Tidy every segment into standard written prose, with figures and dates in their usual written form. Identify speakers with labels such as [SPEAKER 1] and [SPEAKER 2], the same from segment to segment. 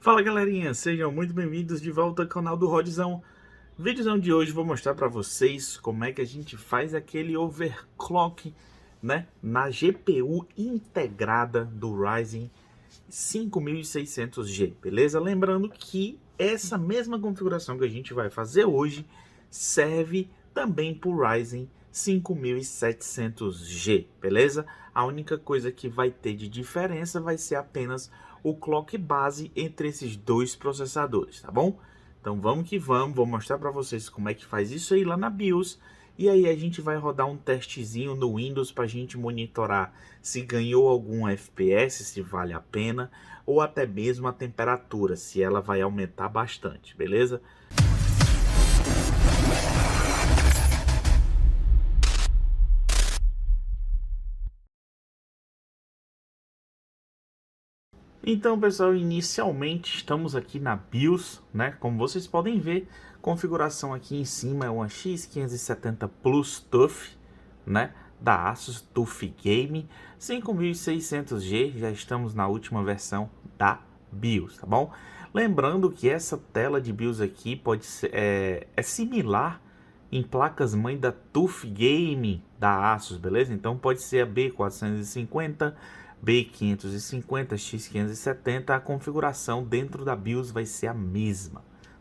[SPEAKER 1] Fala galerinha, sejam muito bem-vindos de volta ao canal do Rodzão. Vídeozão de hoje vou mostrar para vocês como é que a gente faz aquele overclock, né, na GPU integrada do Ryzen 5600G, beleza? Lembrando que essa mesma configuração que a gente vai fazer hoje serve também para o Ryzen 5700G, beleza? A única coisa que vai ter de diferença vai ser apenas o clock base entre esses dois processadores, tá bom? Então vamos que vamos, vou mostrar para vocês como é que faz isso aí lá na BIOS. E aí a gente vai rodar um testezinho no Windows para a gente monitorar se ganhou algum FPS, se vale a pena, ou até mesmo a temperatura, se ela vai aumentar bastante, beleza? Então, pessoal, inicialmente estamos aqui na BIOS, né? Como vocês podem ver, configuração aqui em cima é uma X570 Plus TUF, né? Da Asus TUF Game 5600G, já estamos na última versão da BIOS, tá bom? Lembrando que essa tela de BIOS aqui pode ser, é similar em placas-mãe da TUF Game da Asus, beleza? Então pode ser a B450, B550, X570, a configuração dentro da BIOS vai ser a mesma,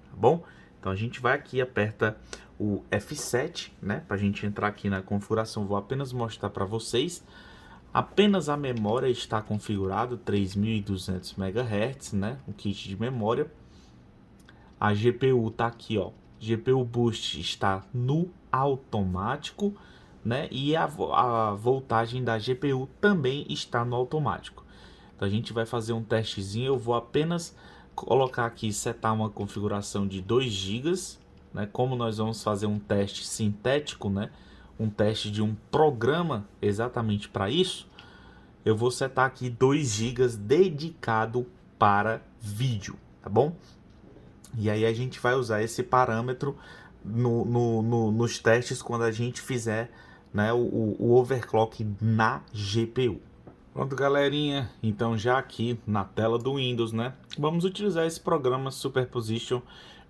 [SPEAKER 1] tá bom? Então a gente vai aqui, aperta o F7, né, para a gente entrar aqui na configuração. Vou apenas mostrar para vocês. Apenas a memória está configurado 3200 MHz, né, o kit de memória. A GPU tá aqui, ó. GPU Boost está no automático, né? E a voltagem da GPU também está no automático. Então a gente vai fazer um testezinho. Eu vou apenas colocar aqui, setar uma configuração de 2 GB, né? Como nós vamos fazer um teste sintético, né? Um teste de um programa exatamente para isso, eu vou setar aqui 2 GB dedicado para vídeo, tá bom? E aí a gente vai usar esse parâmetro nos testes quando a gente fizer, né, o overclock na GPU. Pronto, galerinha, então já aqui na tela do Windows, né, vamos utilizar esse programa Superposition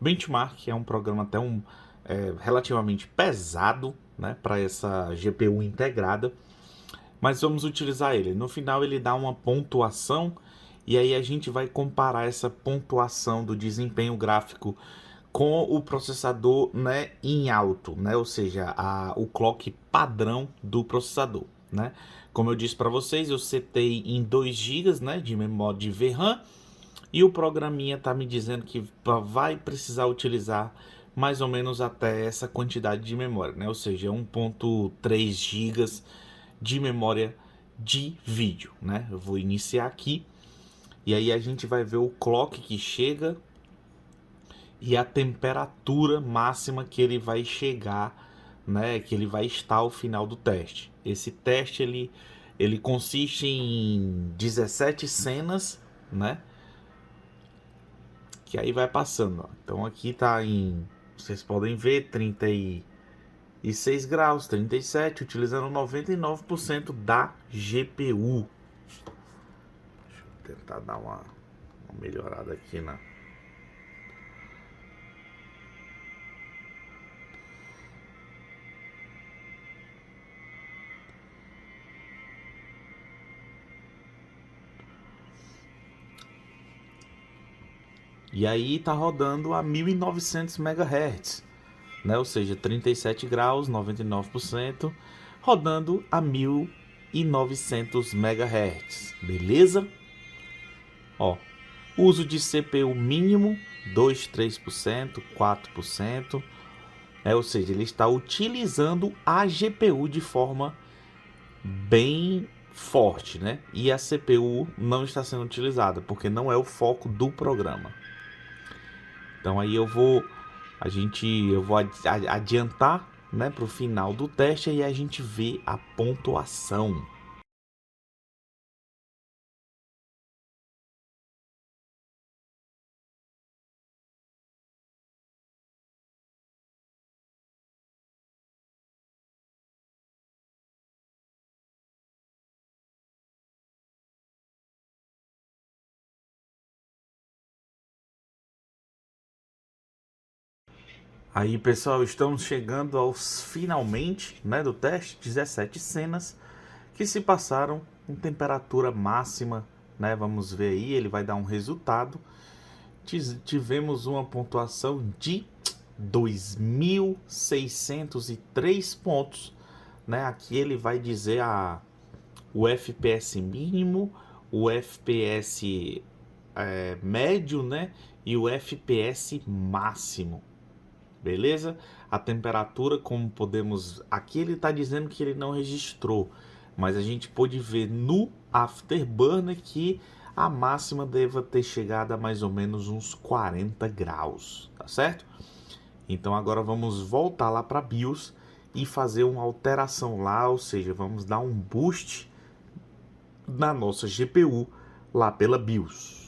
[SPEAKER 1] Benchmark, é um programa até relativamente pesado, né, para essa GPU integrada, mas vamos utilizar ele. No final ele dá uma pontuação e aí a gente vai comparar essa pontuação do desempenho gráfico com o processador, né, em alto, né, ou seja, o clock padrão do processador, né. Como eu disse para vocês, eu setei em 2 GB, né, de memória de VRAM e o programinha tá me dizendo que vai precisar utilizar mais ou menos até essa quantidade de memória, né, ou seja, 1.3 GB de memória de vídeo, né. Eu vou iniciar aqui e aí a gente vai ver o clock que chega e a temperatura máxima que ele vai chegar, né, que ele vai estar ao final do teste. Esse teste ele consiste em 17 cenas, né? Que aí vai passando, ó. Então aqui tá em, vocês podem ver, 36 graus, 37, utilizando 99% da GPU. Deixa eu tentar dar uma melhorada aqui na. E aí tá rodando a 1900 MHz, né? Ou seja, 37 graus, 99%, rodando a 1900 MHz, beleza? Ó, uso de CPU mínimo 2, 3%, 4%, ou seja, ele está utilizando a GPU de forma bem forte, né? E a CPU não está sendo utilizada porque não é o foco do programa. Então aí eu vou adiantar, né, para o final do teste e a gente vê a pontuação. Aí, pessoal, estamos chegando aos finalmente, né, do teste. 17 cenas que se passaram em temperatura máxima, né? Vamos ver aí, ele vai dar um resultado. Tivemos uma pontuação de 2.603 pontos, né? Aqui ele vai dizer o FPS mínimo, o FPS médio, né? E o FPS máximo. Beleza? A temperatura, como podemos... Aqui ele está dizendo que ele não registrou, mas a gente pôde ver no Afterburner que a máxima deva ter chegado a mais ou menos uns 40 graus, tá certo? Então agora vamos voltar lá para BIOS e fazer uma alteração lá, ou seja, vamos dar um boost na nossa GPU lá pela BIOS.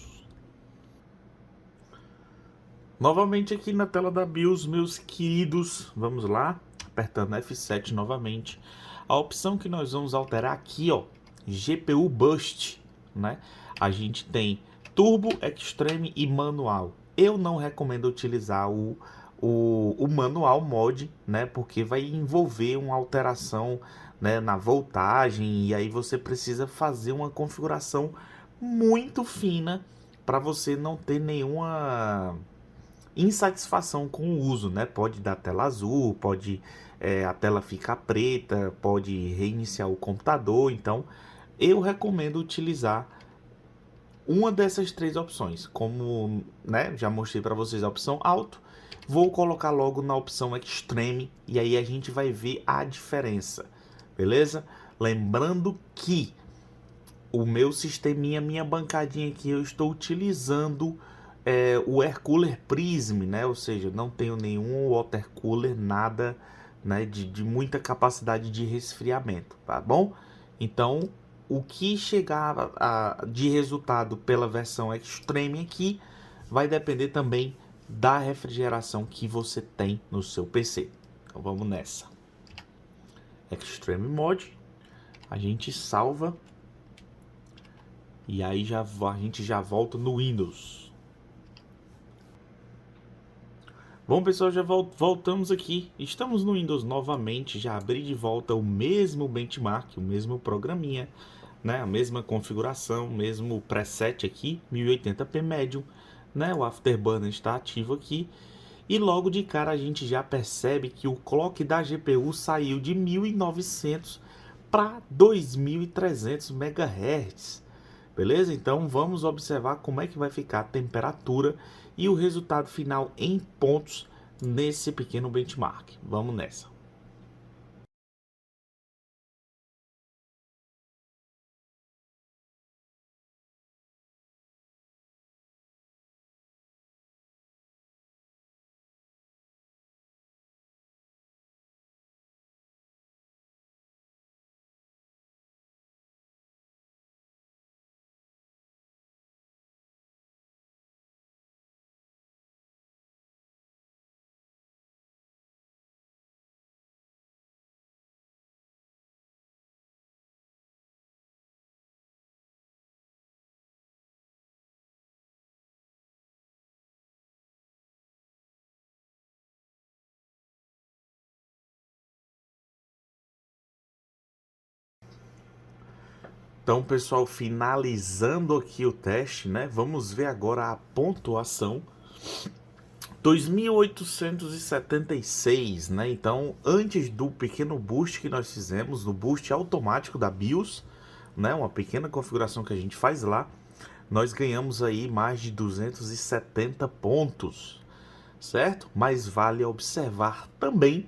[SPEAKER 1] Novamente aqui na tela da BIOS, meus queridos, vamos lá, apertando F7 novamente. A opção que nós vamos alterar aqui, ó, GPU Boost, né? A gente tem Turbo, Extreme e Manual. Eu não recomendo utilizar o Manual Mod, né? Porque vai envolver uma alteração, né, na voltagem, e aí você precisa fazer uma configuração muito fina para você não ter nenhuma insatisfação com o uso, né? Pode dar tela azul, pode a tela ficar preta, pode reiniciar o computador. Então eu recomendo utilizar uma dessas três opções. Como, né, já mostrei para vocês a opção Auto, vou colocar logo na opção Extreme e aí a gente vai ver a diferença, beleza? Lembrando que o meu sisteminha, minha bancadinha aqui, eu estou utilizando o Air Cooler Prism, né? Ou seja, não tenho nenhum water cooler, nada, né, de muita capacidade de resfriamento, tá bom? Então, o que chegar de resultado pela versão Extreme aqui vai depender também da refrigeração que você tem no seu PC. Então vamos nessa. Extreme Mod, a gente salva e aí a gente já volta no Windows. Bom, pessoal, já voltamos aqui. Estamos no Windows novamente. Já abri de volta o mesmo benchmark, o mesmo programinha, né? A mesma configuração, mesmo preset aqui, 1080p Medium, né? O Afterburner está ativo aqui. E logo de cara a gente já percebe que o clock da GPU saiu de 1900 para 2300 MHz. Beleza? Então vamos observar como é que vai ficar a temperatura e o resultado final em pontos nesse pequeno benchmark. Vamos nessa. Então, pessoal, finalizando aqui o teste, né? Vamos ver agora a pontuação. 2.876, né? Então, antes do pequeno boost que nós fizemos, no boost automático da BIOS, né? Uma pequena configuração que a gente faz lá, nós ganhamos aí mais de 270 pontos, certo? Mas vale observar também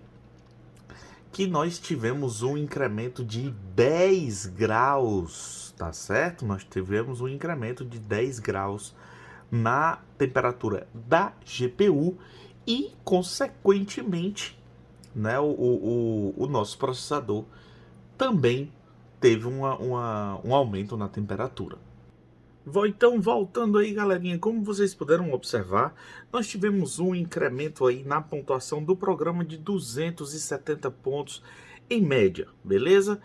[SPEAKER 1] que nós tivemos um incremento de 10 graus, tá certo? Nós tivemos um incremento de 10 graus na temperatura da GPU e, consequentemente, né, o nosso processador também teve um aumento na temperatura. Então, voltando aí, galerinha, como vocês puderam observar, nós tivemos um incremento aí na pontuação do programa de 270 pontos em média, beleza?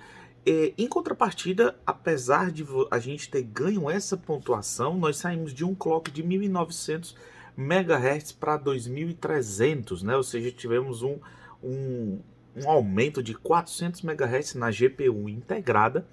[SPEAKER 1] Em contrapartida, apesar de a gente ter ganho essa pontuação, nós saímos de um clock de 1900 MHz para 2300, né? Ou seja, tivemos um aumento de 400 MHz na GPU integrada,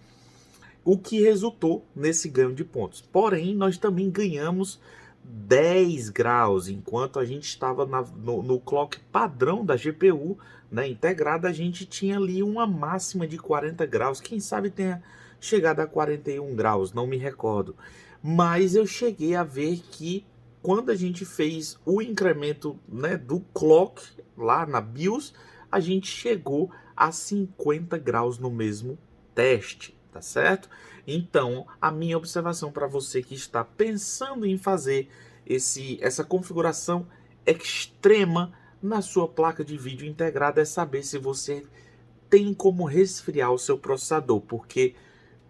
[SPEAKER 1] o que resultou nesse ganho de pontos. Porém, nós também ganhamos 10 graus, enquanto a gente estava no clock padrão da GPU, né, integrada, a gente tinha ali uma máxima de 40 graus, quem sabe tenha chegado a 41 graus, não me recordo. Mas eu cheguei a ver que quando a gente fez o incremento, né, do clock lá na BIOS, a gente chegou a 50 graus no mesmo teste, tá certo? Então, a minha observação para você que está pensando em fazer essa configuração extrema na sua placa de vídeo integrada é saber se você tem como resfriar o seu processador, porque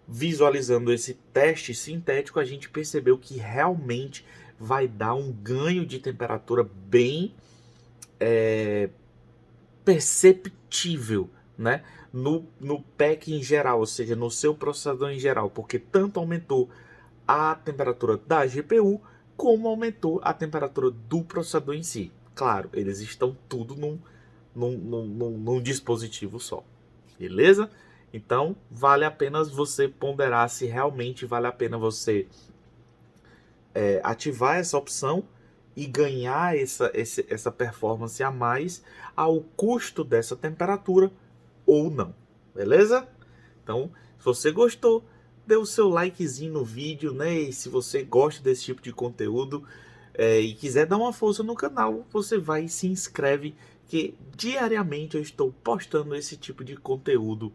[SPEAKER 1] visualizando esse teste sintético, a gente percebeu que realmente vai dar um ganho de temperatura bem perceptível, né? No pack em geral, ou seja, no seu processador em geral, porque tanto aumentou a temperatura da GPU, como aumentou a temperatura do processador em si. Claro, eles estão tudo num dispositivo só, beleza? Então, vale a pena você ponderar se realmente vale a pena você ativar essa opção e ganhar essa performance a mais ao custo dessa temperatura ou não, beleza? Então, se você gostou, dê o seu likezinho no vídeo, né? E se você gosta desse tipo de conteúdo e quiser dar uma força no canal, você vai e se inscreve, que diariamente eu estou postando esse tipo de conteúdo.